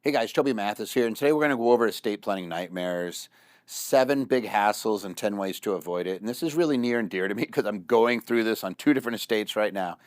Hey guys, Toby Mathis here, and today we're going to go over estate planning nightmares, 7 big hassles and 10 ways to avoid it. And this is really near and dear to me because I'm going through this on 2 different estates right now,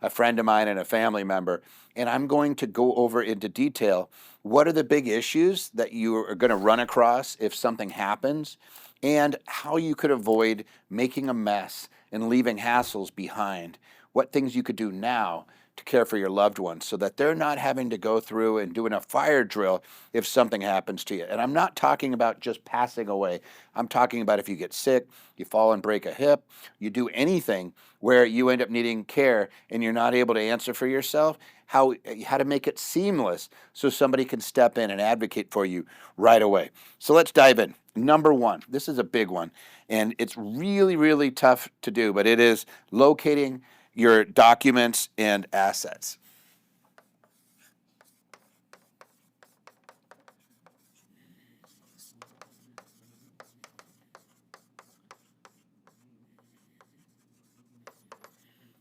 a friend of mine and a family member, and I'm going to go over into detail what are the big issues that you are going to run across if something happens, and how you could avoid making a mess and leaving hassles behind. What things you could do now to care for your loved ones so that they're not having to go through and doing a fire drill if something happens to you. And I'm not talking about just passing away. I'm talking about if you get sick, you fall and break a hip, you do anything where you end up needing care and you're not able to answer for yourself, how to make it seamless so somebody can step in and advocate for you right away. So let's dive in. Number 1, this is a big one, and it's really, really tough to do, but it is locating your documents and assets.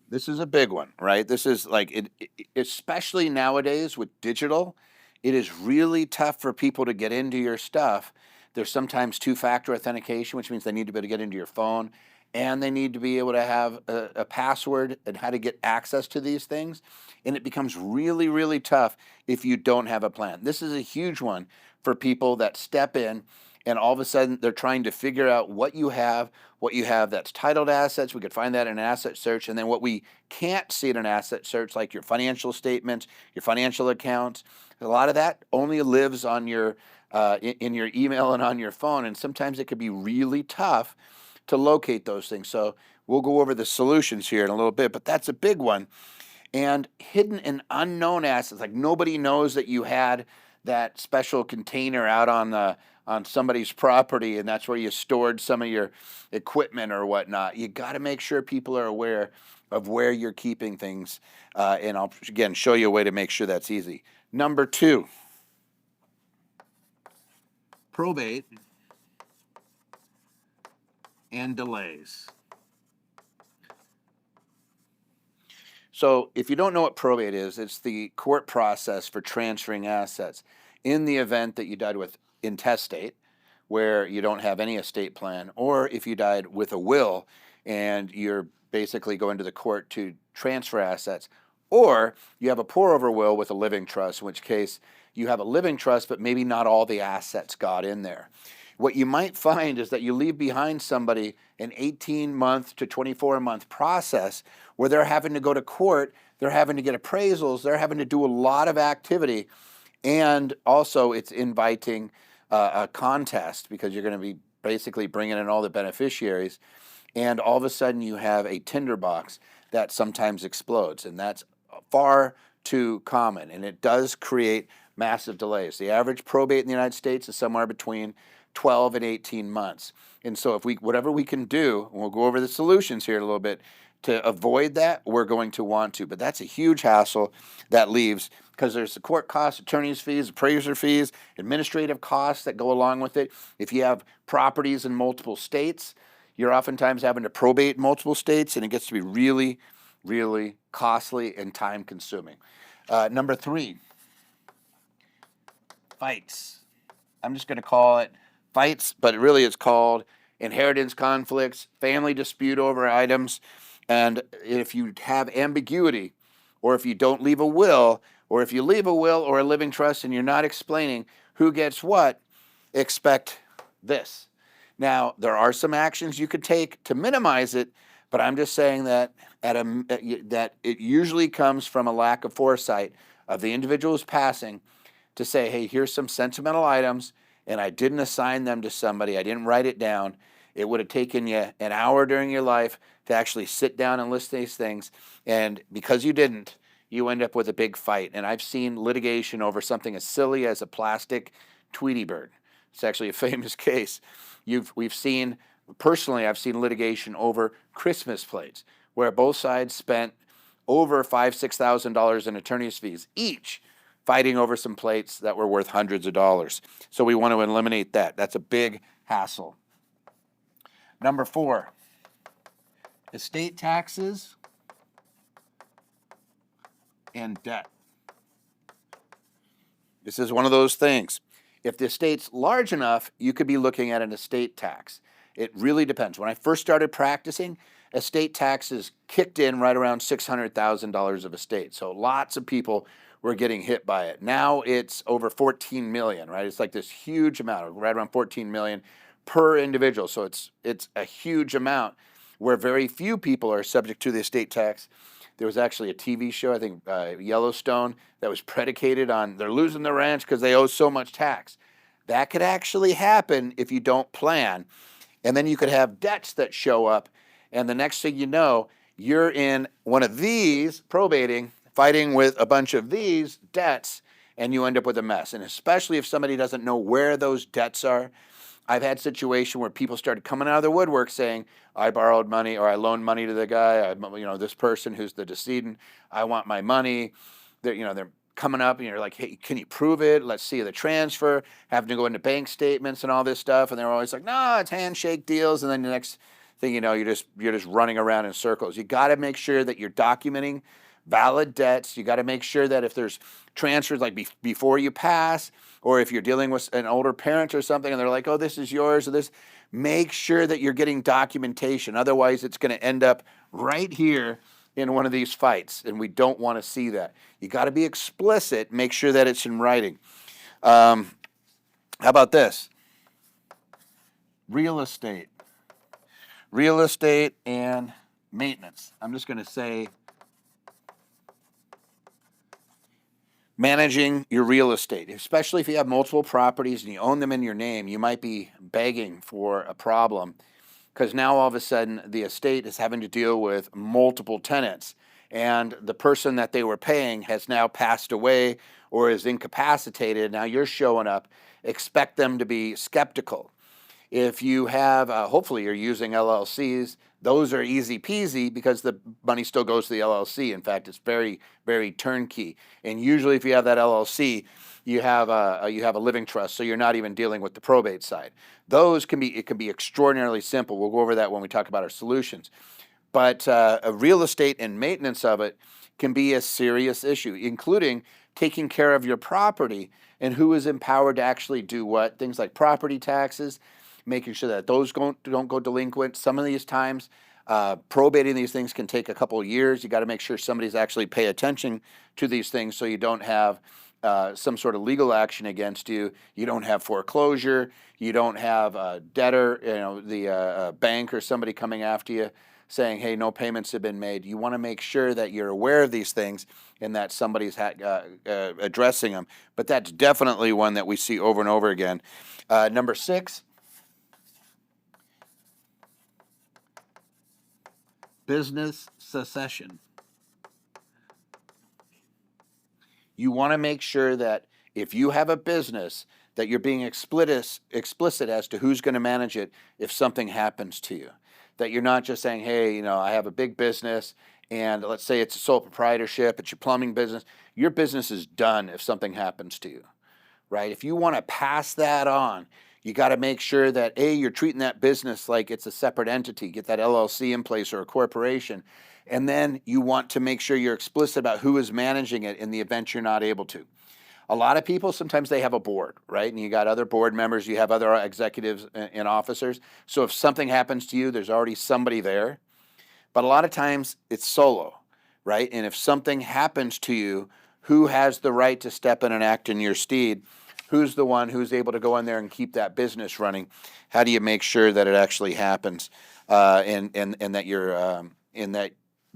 This is a big one, right? This is like especially nowadays with digital, it is really tough for people to get into your stuff. There's sometimes two-factor authentication, which means they need to be able to get into your phone, and they need to be able to have a password and how to get access to these things. And it becomes really, really tough if you don't have a plan. This is a huge one for people that step in and all of a sudden they're trying to figure out what you have that's titled assets. We could find that in an asset search. And then what we can't see in an asset search, like your financial statements, your financial accounts, a lot of that only lives on your in your email and on your phone. And sometimes it could be really tough to locate those things. So we'll go over the solutions here in a little bit, but that's a big one. And hidden and unknown assets, like nobody knows that you had that special container out on somebody's property, and that's where you stored some of your equipment or whatnot. You got to make sure people are aware of where you're keeping things, and I'll again show you a way to make sure that's easy. Number 2, probate and delays. So, if you don't know what probate is, it's the court process for transferring assets in the event that you died with intestate, where you don't have any estate plan, or if you died with a will and you're basically going to the court to transfer assets, or you have a pour over will with a living trust, in which case you have a living trust, but maybe not all the assets got in there. What you might find is that you leave behind somebody an 18-month to 24-month process where they're having to go to court, they're having to get appraisals, they're having to do a lot of activity, and also it's inviting a contest because you're going to be basically bringing in all the beneficiaries, and all of a sudden you have a tinderbox that sometimes explodes, and that's far too common, and it does create massive delays. The average probate in the United States is somewhere between 12 and 18 months. And so if whatever we can do, and we'll go over the solutions here in a little bit, to avoid that, we're going to want to. But that's a huge hassle that leaves because there's the court costs, attorney's fees, appraiser fees, administrative costs that go along with it. If you have properties in multiple states, you're oftentimes having to probate in multiple states, and it gets to be really, really costly and time consuming. Number 3, fights. I'm just going to call it fights, but really it's called inheritance conflicts, family dispute over items. And if you have ambiguity, or if you don't leave a will, or if you leave a will or a living trust and you're not explaining who gets what, expect this. Now, there are some actions you could take to minimize it, but I'm just saying that that it usually comes from a lack of foresight of the individual who's passing to say, hey, here's some sentimental items, and I didn't assign them to somebody. I didn't write it down. It would have taken you an hour during your life to actually sit down and list these things. And because you didn't, you end up with a big fight. And I've seen litigation over something as silly as a plastic Tweety bird. It's actually a famous case. I've seen litigation over Christmas plates, where both sides spent over $5,000-$6,000 in attorney's fees each, fighting over some plates that were worth hundreds of dollars. So we want to eliminate that. That's a big hassle. Number 4, estate taxes and debt. This is one of those things. If the estate's large enough, you could be looking at an estate tax. It really depends. When I first started practicing, estate taxes kicked in right around $600,000 of estate. So lots of people were getting hit by it. Now it's over 14 million, right? It's like this huge amount, right around 14 million per individual. So it's a huge amount where very few people are subject to the estate tax. There was actually a TV show, I think Yellowstone, that was predicated on they're losing their ranch because they owe so much tax. That could actually happen if you don't plan. And then you could have debts that show up, and the next thing you know, you're in one of these, probating, fighting with a bunch of these debts, and you end up with a mess. And especially if somebody doesn't know where those debts are. I've had situations where people started coming out of the woodwork saying, I borrowed money or I loaned money to the guy, this person who's the decedent, I want my money. They're coming up and you're like, hey, can you prove it? Let's see the transfer, having to go into bank statements and all this stuff. And they're always like, no, it's handshake deals. And then the next thing you know, you're just running around in circles. You got to make sure that you're documenting valid debts. You got to make sure that if there's transfers like before you pass, or if you're dealing with an older parent or something and they're like, oh, this is yours or this, make sure that you're getting documentation. Otherwise, it's going to end up right here in one of these fights, and we don't want to see that. You got to be explicit, make sure that it's in writing. How about this? Real estate. Real estate and maintenance. I'm just going to say managing your real estate, especially if you have multiple properties and you own them in your name, you might be begging for a problem because now all of a sudden the estate is having to deal with multiple tenants and the person that they were paying has now passed away or is incapacitated. Now you're showing up. Expect them to be skeptical. If you have, hopefully you're using LLCs, those are easy peasy because the money still goes to the LLC. In fact, it's very, very turnkey. And usually if you have that LLC, you have a living trust, so you're not even dealing with the probate side. It can be extraordinarily simple. We'll go over that when we talk about our solutions. But a real estate and maintenance of it can be a serious issue, including taking care of your property and who is empowered to actually do what. Things like property taxes, making sure that those don't go delinquent. Some of these times, probating these things can take a couple of years. You got to make sure somebody's actually pay attention to these things so you don't have some sort of legal action against you. You don't have foreclosure. You don't have a debtor, the bank or somebody coming after you saying, hey, no payments have been made. You want to make sure that you're aware of these things and that somebody's addressing them. But that's definitely one that we see over and over again. Number 6, business succession. You want to make sure that if you have a business that you're being explicit as to who's going to manage it if something happens to you. That you're not just saying, hey, I have a big business and let's say it's a sole proprietorship, it's your plumbing business. Your business is done if something happens to you, right? If you want to pass that on, you got to make sure that, A, you're treating that business like it's a separate entity, get that LLC in place or a corporation. And then you want to make sure you're explicit about who is managing it in the event you're not able to. A lot of people, sometimes they have a board, right? And you got other board members, you have other executives and officers. So if something happens to you, there's already somebody there. But a lot of times it's solo, right? And if something happens to you, who has the right to step in and act in your stead? Who's the one who's able to go in there and keep that business running? How do you make sure that it actually happens, and that you're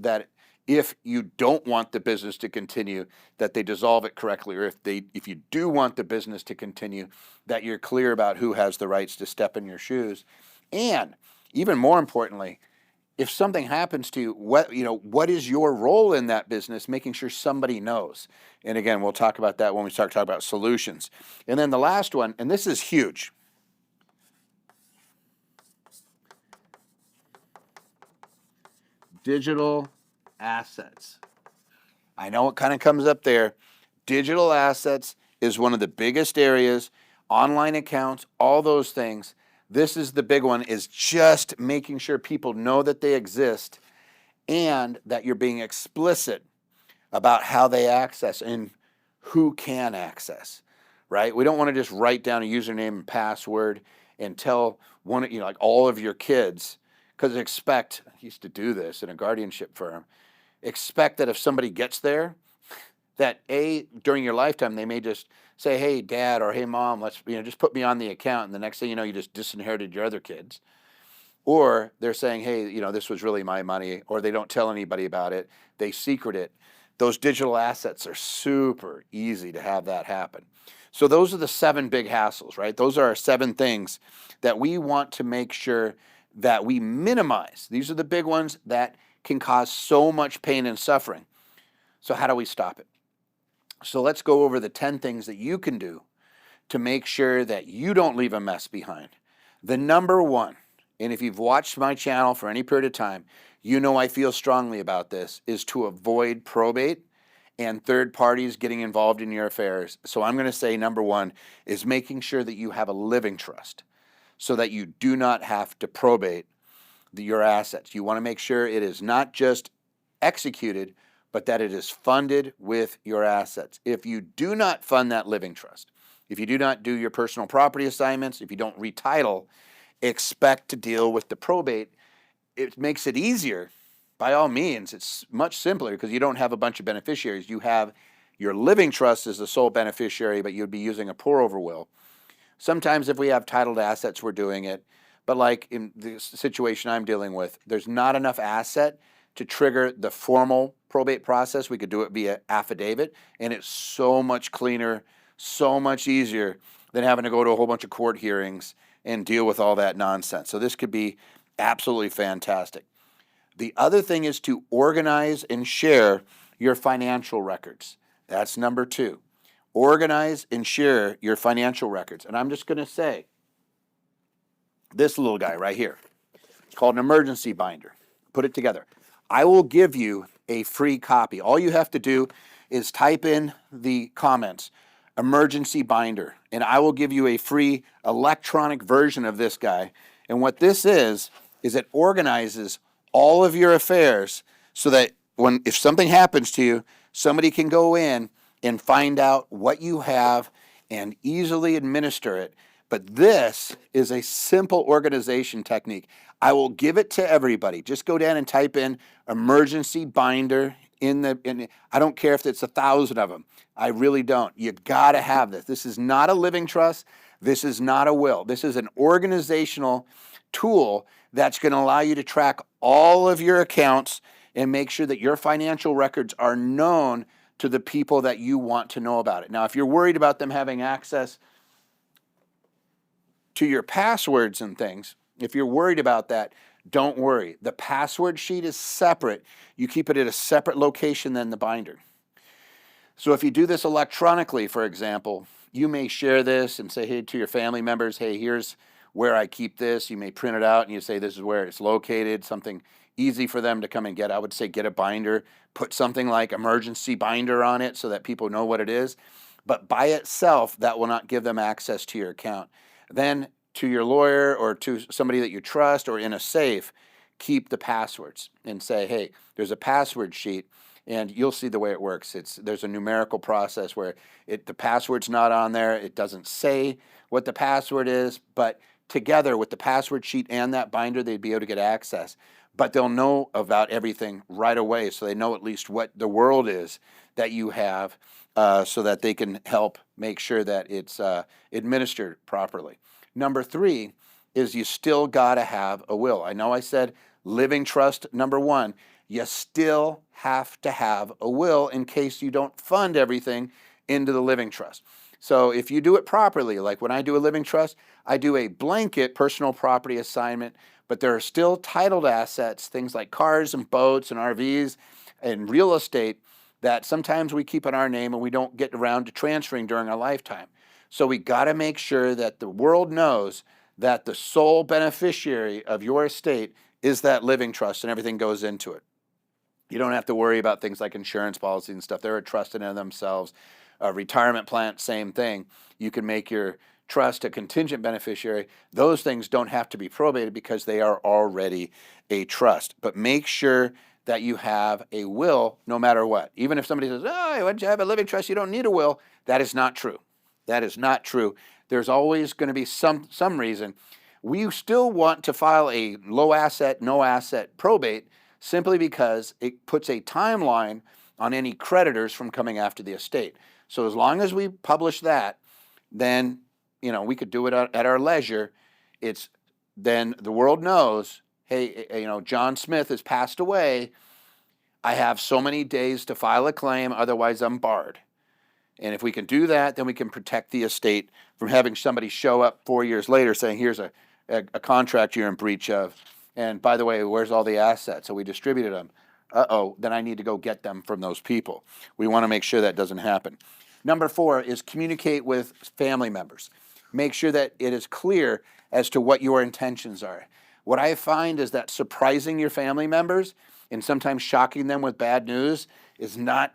that if you don't want the business to continue, that they dissolve it correctly, or if you do want the business to continue, that you're clear about who has the rights to step in your shoes, and even more importantly, if something happens to you, what is your role in that business, making sure somebody knows. And again, we'll talk about that when we start talking about solutions. And then the last one, and this is huge. Digital assets. I know it kind of comes up there. Digital assets is one of the biggest areas, online accounts, all those things. This is the big one, is just making sure people know that they exist and that you're being explicit about how they access and who can access. right? We don't want to just write down a username and password and tell one, like all of your kids, because expect, I used to do this in a guardianship firm, expect that if somebody gets there, that during your lifetime, they may just say, hey, dad, or hey, mom, let's, just put me on the account. And the next thing you know, you just disinherited your other kids. Or they're saying, hey, this was really my money, or they don't tell anybody about it. They secret it. Those digital assets are super easy to have that happen. So those are the 7 big hassles, right? Those are our 7 things that we want to make sure that we minimize. These are the big ones that can cause so much pain and suffering. So how do we stop it? So let's go over the 10 things that you can do to make sure that you don't leave a mess behind. The number one, and if you've watched my channel for any period of time, you know I feel strongly about this, is to avoid probate and third parties getting involved in your affairs. So I'm going to say number one is making sure that you have a living trust so that you do not have to probate your assets. You want to make sure it is not just executed, but that it is funded with your assets. If you do not fund that living trust, if you do not do your personal property assignments, if you don't retitle, expect to deal with the probate. It makes it easier. By all means, it's much simpler because you don't have a bunch of beneficiaries. You have your living trust as the sole beneficiary, but you'd be using a pour-over will. Sometimes if we have titled assets, we're doing it. But like in the situation I'm dealing with, there's not enough asset to trigger the formal probate process. We could do it via affidavit, and it's so much cleaner, so much easier than having to go to a whole bunch of court hearings and deal with all that nonsense. So this could be absolutely fantastic. The other thing is to organize and share your financial records. That's number 2. Organize and share your financial records. And I'm just going to say, this little guy right here, it's called an emergency binder. Put it together. I will give you a free copy. All you have to do is type in the comments, emergency binder, and I will give you a free electronic version of this guy. And what this is it organizes all of your affairs so that if something happens to you, somebody can go in and find out what you have and easily administer it. But this is a simple organization technique. I will give it to everybody. Just go down and type in emergency binder I don't care if it's 1,000 of them. I really don't. You got to have this. This is not a living trust. This is not a will. This is an organizational tool that's going to allow you to track all of your accounts and make sure that your financial records are known to the people that you want to know about it. Now, if you're worried about them having access to your passwords and things, if you're worried about that, don't worry. The password sheet is separate. You keep it at a separate location than the binder. So if you do this electronically, for example, you may share this and say, hey, to your family members, hey, here's where I keep this. You may print it out and you say this is where it's located, something easy for them to come and get. I would say get a binder, put something like emergency binder on it so that people know what it is. But by itself, that will not give them access to your account. Then to your lawyer or to somebody that you trust or in a safe, keep the passwords and say, hey, there's a password sheet, and you'll see the way it works. There's a numerical process where the password's not on there. It doesn't say what the password is, but together with the password sheet and that binder, they'd be able to get access. But they'll know about everything right away, so they know at least what the world is that you have, so that they can help make sure that it's administered properly. Number 3 is you still got to have a will. I know I said living trust, number 1. You still have to have a will in case you don't fund everything into the living trust. So if you do it properly, like when I do a living trust, I do a blanket personal property assignment, but there are still titled assets, things like cars and boats and RVs and real estate that sometimes we keep in our name and we don't get around to transferring during our lifetime. So we got to make sure that the world knows that the sole beneficiary of your estate is that living trust and everything goes into it. You don't have to worry about things like insurance policies and stuff. They're a trust in and of themselves. A retirement plan, same thing. You can make your trust a contingent beneficiary. Those things don't have to be probated because they are already a trust. But make sure that you have a will no matter what. Even if somebody says, oh, once you have a living trust, you don't need a will. That is not true. That is not true. There's always going to be some reason. We still want to file a low asset, no asset probate simply because it puts a timeline on any creditors from coming after the estate. So as long as we publish that, then we could do it at our leisure. It's then the world knows, hey, John Smith has passed away. I have so many days to file a claim, otherwise I'm barred. And if we can do that, then we can protect the estate from having somebody show up 4 years later saying, here's a contract you're in breach of. And by the way, where's all the assets? So we distributed them. Then I need to go get them from those people. We want to make sure that doesn't happen. Number 4 is communicate with family members. Make sure that it is clear as to what your intentions are. What I find is that surprising your family members and sometimes shocking them with bad news is not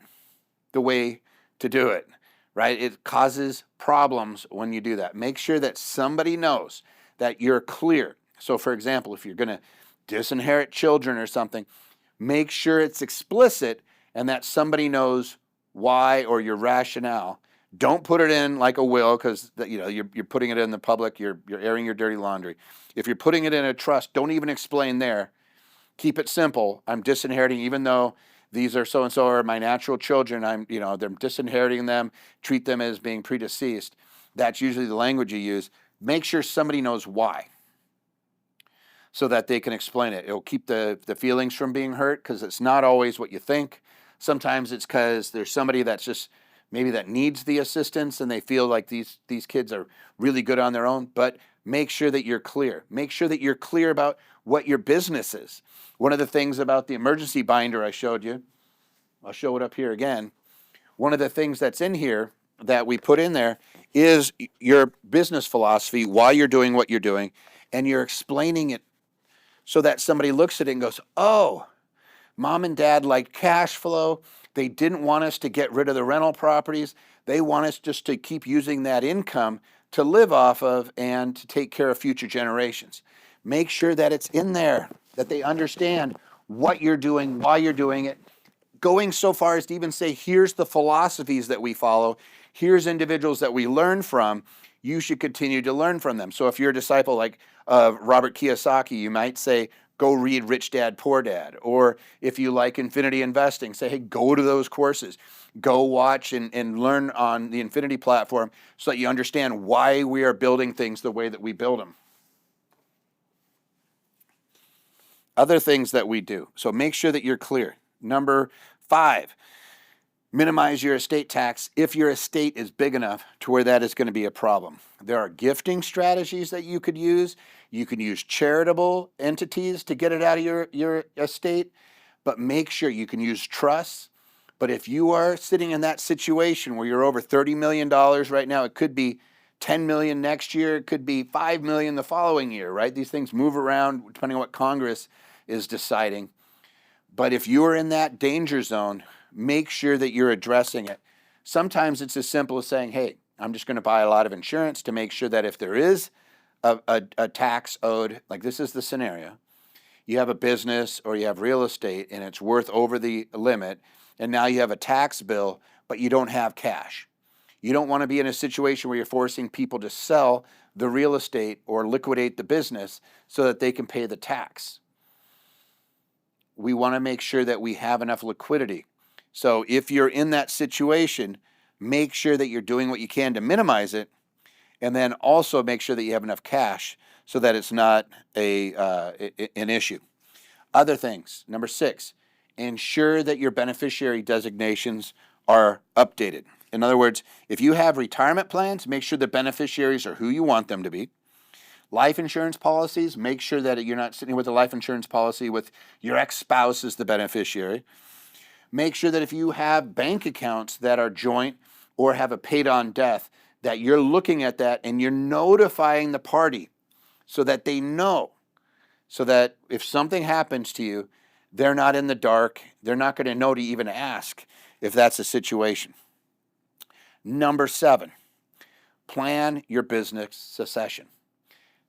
the way to do it, right? It causes problems when you do that. Make sure that somebody knows that you're clear. So for example, if you're going to disinherit children or something, make sure it's explicit and that somebody knows why or your rationale. Don't put it in like a will because you're putting it in the public, you're airing your dirty laundry. If you're putting it in a trust, don't even explain there. Keep it simple. I'm disinheriting even though these are so-and-so are my natural children. They're disinheriting them, treat them as being predeceased. That's usually the language you use. Make sure somebody knows why so that they can explain it. It'll keep the feelings from being hurt because it's not always what you think. Sometimes it's because there's somebody that's just maybe that needs the assistance and they feel like these kids are really good on their own. But make sure that you're clear. Make sure that you're clear about what your business is. One of the things about the emergency binder I showed you, I'll show it up here again. One of the things that's in here that we put in there is your business philosophy, why you're doing what you're doing, and you're explaining it so that somebody looks at it and goes, oh, Mom and Dad like cash flow. They didn't want us to get rid of the rental properties. They want us just to keep using that income to live off of and to take care of future generations. Make sure that it's in there, that they understand what you're doing, why you're doing it. Going so far as to even say, here's the philosophies that we follow. Here's individuals that we learn from. You should continue to learn from them. So if you're a disciple like Robert Kiyosaki, you might say, go read Rich Dad, Poor Dad. Or if you like infinity investing, say, hey, go to those courses. Go watch and learn on the Infinity platform so that you understand why we are building things the way that we build them. Other things that we do. So make sure that you're clear. Number 5, minimize your estate tax if your estate is big enough to where that is going to be a problem. There are gifting strategies that you could use. You can use charitable entities to get it out of your estate, but make sure you can use trusts. But if you are sitting in that situation where you're over $30 million right now, it could be $10 million next year, it could be $5 million the following year, right? These things move around depending on what Congress is deciding. But if you are in that danger zone, make sure that you're addressing it. Sometimes it's as simple as saying, hey, I'm just going to buy a lot of insurance to make sure that if there is a tax owed, like this is the scenario, you have a business or you have real estate and it's worth over the limit, and now you have a tax bill, but you don't have cash. You don't want to be in a situation where you're forcing people to sell the real estate or liquidate the business so that they can pay the tax. We want to make sure that we have enough liquidity. So if you're in that situation, make sure that you're doing what you can to minimize it, and then also make sure that you have enough cash so that it's not an issue. Other things. Number 6, ensure that your beneficiary designations are updated. In other words, if you have retirement plans, make sure the beneficiaries are who you want them to be. Life insurance policies, make sure that you're not sitting with a life insurance policy with your ex-spouse as the beneficiary. Make sure that if you have bank accounts that are joint or have a paid-on death, that you're looking at that and you're notifying the party so that they know, so that if something happens to you, they're not in the dark. They're not going to know to even ask if that's a situation. Number 7, plan your business succession.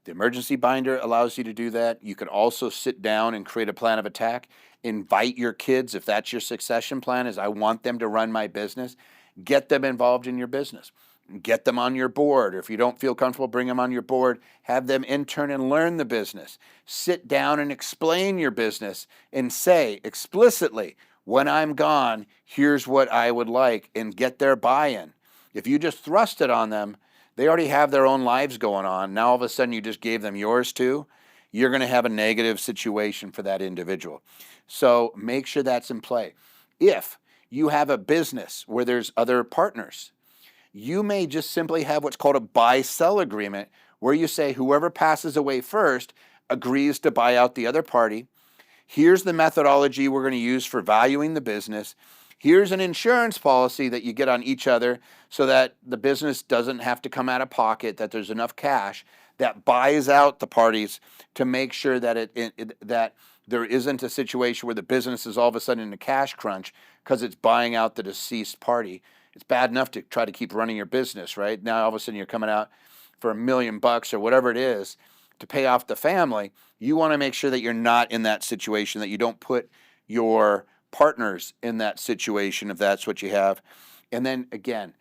The emergency binder allows you to do that. You can also sit down and create a plan of attack. Invite your kids, if that's your succession plan, is I want them to run my business. Get them involved in your business. get them on your board. Or if you don't feel comfortable, bring them on your board. Have them intern and learn the business. Sit down and explain your business and say explicitly, when I'm gone, here's what I would like, and get their buy-in. If you just thrust it on them, they already have their own lives going on. Now all of a sudden you just gave them yours too. You're going to have a negative situation for that individual. So make sure that's in play. If you have a business where there's other partners, you may just simply have what's called a buy-sell agreement, where you say whoever passes away first agrees to buy out the other party. Here's the methodology we're going to use for valuing the business. Here's an insurance policy that you get on each other so that the business doesn't have to come out of pocket, that there's enough cash that buys out the parties to make sure that that there isn't a situation where the business is all of a sudden in a cash crunch because it's buying out the deceased party. It's bad enough to try to keep running your business, right? Now all of a sudden you're coming out for $1 million or whatever it is to pay off the family. You want to make sure that you're not in that situation, that you don't put your partners in that situation if that's what you have. And then again,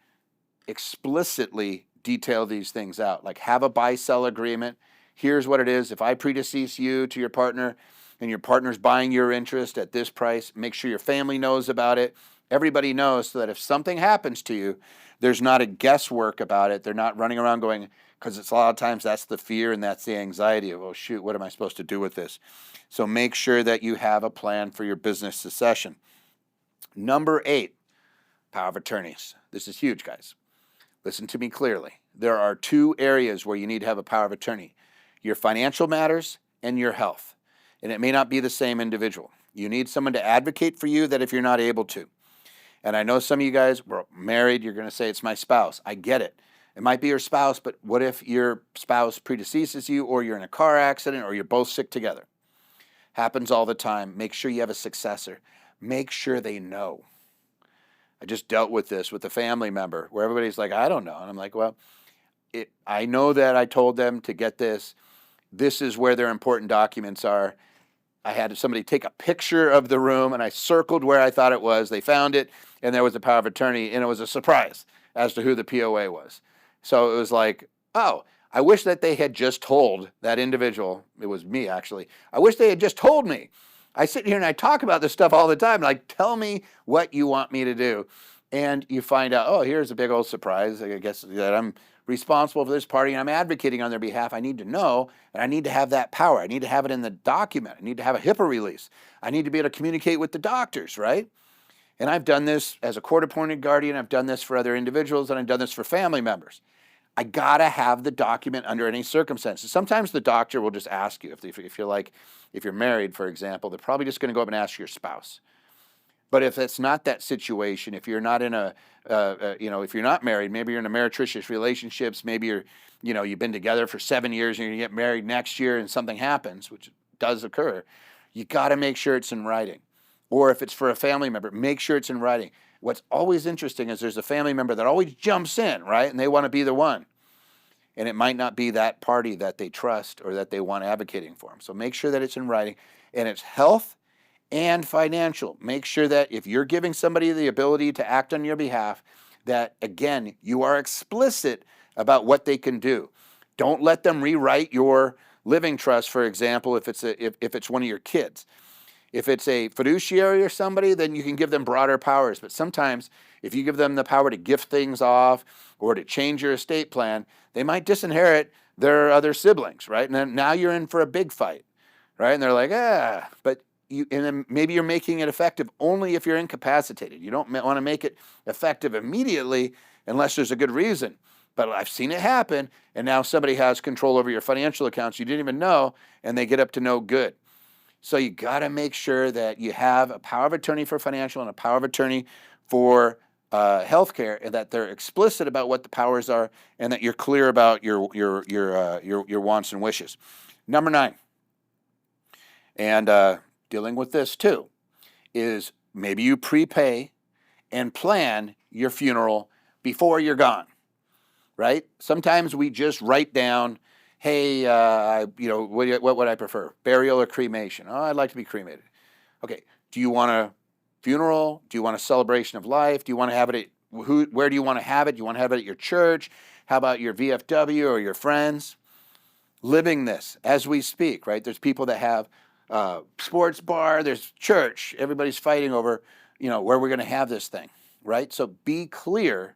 explicitly detail these things out. Like, have a buy-sell agreement. Here's what it is. If I predecease you to your partner and your partner's buying your interest at this price, make sure your family knows about it. Everybody knows, so that if something happens to you, there's not a guesswork about it. They're not running around going, because it's a lot of times that's the fear and that's the anxiety of, oh shoot, what am I supposed to do with this? So make sure that you have a plan for your business succession. Number 8, power of attorneys. This is huge, guys. Listen to me clearly. There are 2 areas where you need to have a power of attorney: your financial matters and your health. And it may not be the same individual. You need someone to advocate for you that if you're not able to. And I know some of you guys were married, you're going to say it's my spouse. I get it. It might be your spouse, but what if your spouse predeceases you, or you're in a car accident, or you're both sick together? Happens all the time. Make sure you have a successor. Make sure they know. I just dealt with this with a family member where everybody's like, I don't know. And I'm like, well, I know that I told them to get this. This is where their important documents are. I had somebody take a picture of the room, and I circled where I thought it was. They found it, and there was a power of attorney, and it was a surprise as to who the POA was. So it was like, oh, I wish that they had just told that individual. It was me, actually. I wish they had just told me. I sit here and I talk about this stuff all the time. Like, tell me what you want me to do. And you find out, oh, here's a big old surprise. I guess that I'm responsible for this party and I'm advocating on their behalf. I need to know, and I need to have that power. I need to have it in the document. I need to have a HIPAA release. I need to be able to communicate with the doctors, right? And I've done this as a court-appointed guardian. I've done this for other individuals, and I've done this for family members. I gotta have the document under any circumstances. Sometimes the doctor will just ask you, if you're married, for example, they're probably just going to go up and ask your spouse. But if it's not that situation, if you're not in if you're not married, maybe you're in a meretricious relationships, maybe you've been together for 7 years and you're going to get married next year and something happens, which does occur, you got to make sure it's in writing. Or if it's for a family member, make sure it's in writing. What's always interesting is there's a family member that always jumps in, right? And they want to be the one. And it might not be that party that they trust or that they want advocating for them. So make sure that it's in writing. And it's health and financial. Make sure that if you're giving somebody the ability to act on your behalf, that, again, you are explicit about what they can do. Don't let them rewrite your living trust, for example, if it's one of your kids. If it's a fiduciary or somebody, then you can give them broader powers. But sometimes if you give them the power to gift things off or to change your estate plan, they might disinherit their other siblings, right? And then now you're in for a big fight, right? And they're like, but and then maybe you're making it effective only if you're incapacitated. You don't want to make it effective immediately unless there's a good reason. But I've seen it happen, and now somebody has control over your financial accounts you didn't even know, and they get up to no good. So you got to make sure that you have a power of attorney for financial and a power of attorney for healthcare, and that they're explicit about what the powers are, and that you're clear about your wants and wishes. Number 9, and dealing with this too, is maybe you prepay and plan your funeral before you're gone, right? Sometimes we just write down, hey, what would I prefer, burial or cremation? Oh, I'd like to be cremated. Okay, do you want a funeral? Do you want a celebration of life? Do you want to have it where do you want to have it? Do you want to have it at your church? How about your VFW or your friends? Living this as we speak, right? There's people that have sports bar, there's church. Everybody's fighting over, where we're going to have this thing, right? So be clear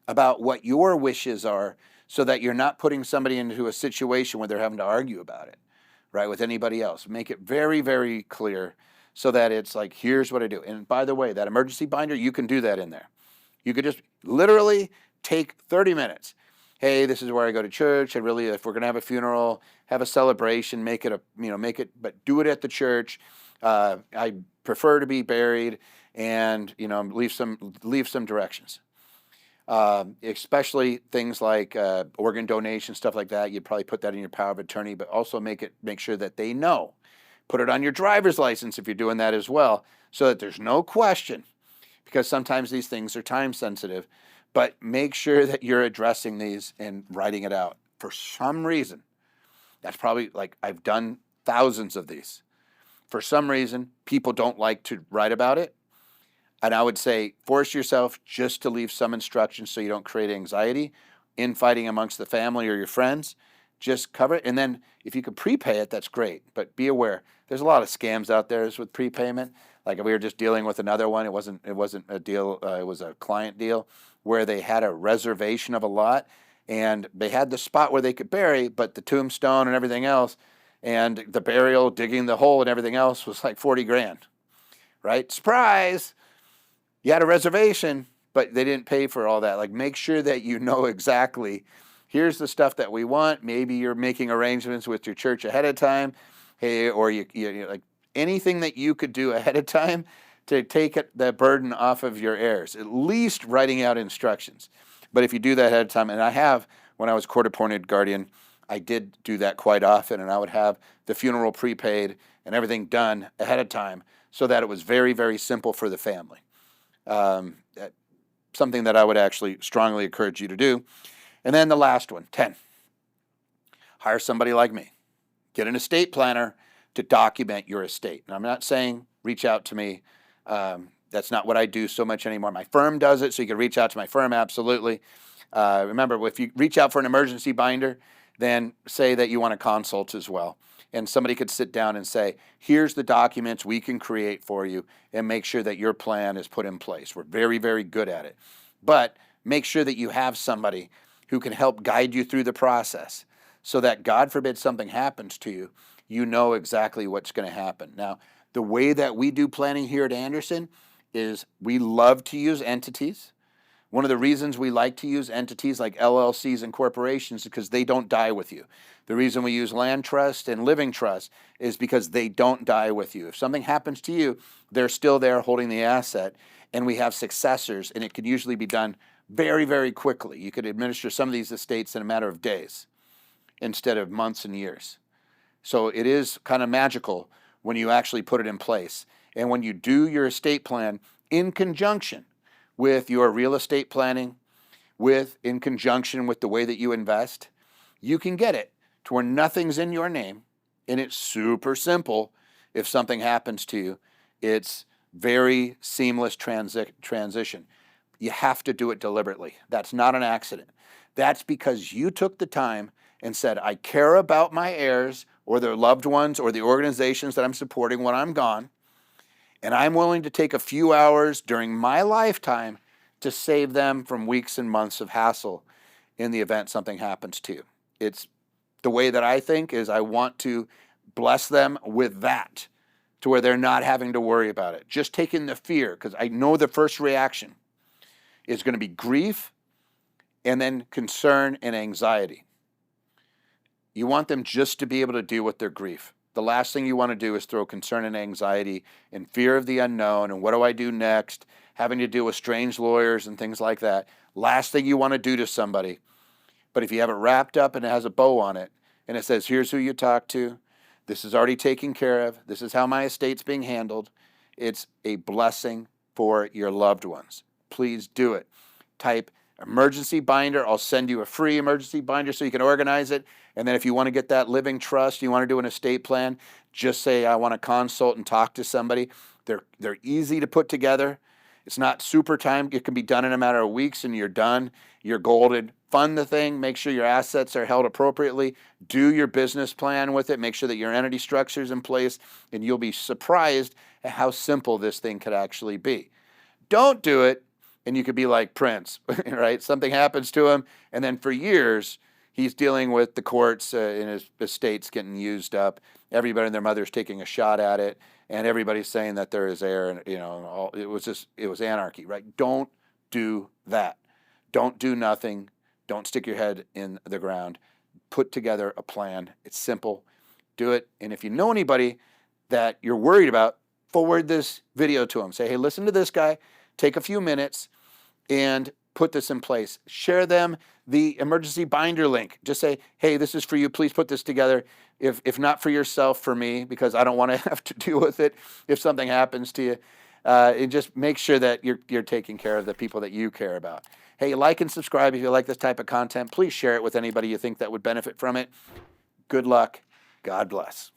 about what your wishes are so that you're not putting somebody into a situation where they're having to argue about it, right, with anybody else. Make it very, very clear so that it's like, here's what I do. And by the way, that emergency binder, you can do that in there. You could just literally take 30 minutes. Hey, this is where I go to church. If we're going to have a funeral, have a celebration, make it, but do it at the church. I prefer to be buried, and, leave some directions. Especially things like organ donation, stuff like that. You'd probably put that in your power of attorney, but also make sure that they know. Put it on your driver's license if you're doing that as well, so that there's no question, because sometimes these things are time sensitive. But make sure that you're addressing these and writing it out. For some reason, that's probably, like, I've done thousands of these. For some reason, people don't like to write about it. And I would say force yourself just to leave some instructions so you don't create anxiety, infighting amongst the family or your friends. Just cover it. And then if you could prepay it, that's great. But be aware, there's a lot of scams out there with prepayment. Like, we were just dealing with another one. It wasn't a deal. It was a client deal where they had a reservation of a lot, and they had the spot where they could bury, but the tombstone and everything else, and the burial, digging the hole and everything else was like 40 grand, right? Surprise! You had a reservation, but they didn't pay for all that. Like, make sure that you know exactly, here's the stuff that we want. Maybe you're making arrangements with your church ahead of time. Hey, or you like anything that you could do ahead of time to take the burden off of your heirs, at least writing out instructions. But if you do that ahead of time, and I have, when I was court-appointed guardian, I did do that quite often, and I would have the funeral prepaid and everything done ahead of time so that it was very, very simple for the family. Something that I would actually strongly encourage you to do. And then the last one, 10, hire somebody like me. Get an estate planner to document your estate. And I'm not saying reach out to me. That's not what I do so much anymore. My firm does it, so you can reach out to my firm, absolutely. Remember, if you reach out for an emergency binder, then say that you want a consult as well. And somebody could sit down and say, here's the documents we can create for you, and make sure that your plan is put in place. We're very, very good at it. But make sure that you have somebody who can help guide you through the process so that, God forbid, something happens to you, you know exactly what's going to happen. Now, the way that we do planning here at Anderson is we love to use entities. One of the reasons we like to use entities like LLCs and corporations is because they don't die with you. The reason we use land trust and living trust is because they don't die with you. If something happens to you, they're still there holding the asset, and we have successors, and it can usually be done very, very quickly. You could administer some of these estates in a matter of days instead of months and years. So it is kind of magical when you actually put it in place. And when you do your estate plan in conjunction with your real estate planning, in conjunction with the way that you invest, you can get it to where nothing's in your name, and it's super simple. If something happens to you, it's very seamless transition. You have to do it deliberately. That's not an accident. That's because you took the time and said, I care about my heirs or their loved ones or the organizations that I'm supporting when I'm gone, and I'm willing to take a few hours during my lifetime to save them from weeks and months of hassle in the event something happens to you. It's the way that I think is I want to bless them with that to where they're not having to worry about it. Just taking the fear, because I know the first reaction is going to be grief and then concern and anxiety. You want them just to be able to deal with their grief. The last thing you want to do is throw concern and anxiety and fear of the unknown and what do I do next, having to deal with strange lawyers and things like that. Last thing you want to do to somebody. But if you have it wrapped up and it has a bow on it and it says, here's who you talk to, this is already taken care of, this is how my estate's being handled, it's a blessing for your loved ones. Please do it. Type emergency binder. I'll send you a free emergency binder so you can organize it. And then if you want to get that living trust, you want to do an estate plan, just say, I want to consult and talk to somebody. They're easy to put together. It's not super time. It can be done in a matter of weeks and you're done. You're golden. Fund the thing. Make sure your assets are held appropriately. Do your business plan with it. Make sure that your entity structure is in place, and you'll be surprised at how simple this thing could actually be. Don't do it, and you could be like Prince, right? Something happens to him, and then for years, he's dealing with the courts and his estate's getting used up. Everybody and their mother's taking a shot at it, and everybody's saying that there is heir, and it was anarchy, right? Don't do that. Don't do nothing. Don't stick your head in the ground. Put together a plan. It's simple. Do it. And if you know anybody that you're worried about, forward this video to them. Say, hey, listen to this guy. Take a few minutes and put this in place. Share them the emergency binder link. Just say, hey, this is for you. Please put this together. If not for yourself, for me, because I don't want to have to deal with it if something happens to you. And just make sure that you're taking care of the people that you care about. Hey, like and subscribe if you like this type of content. Please share it with anybody you think that would benefit from it. Good luck. God bless.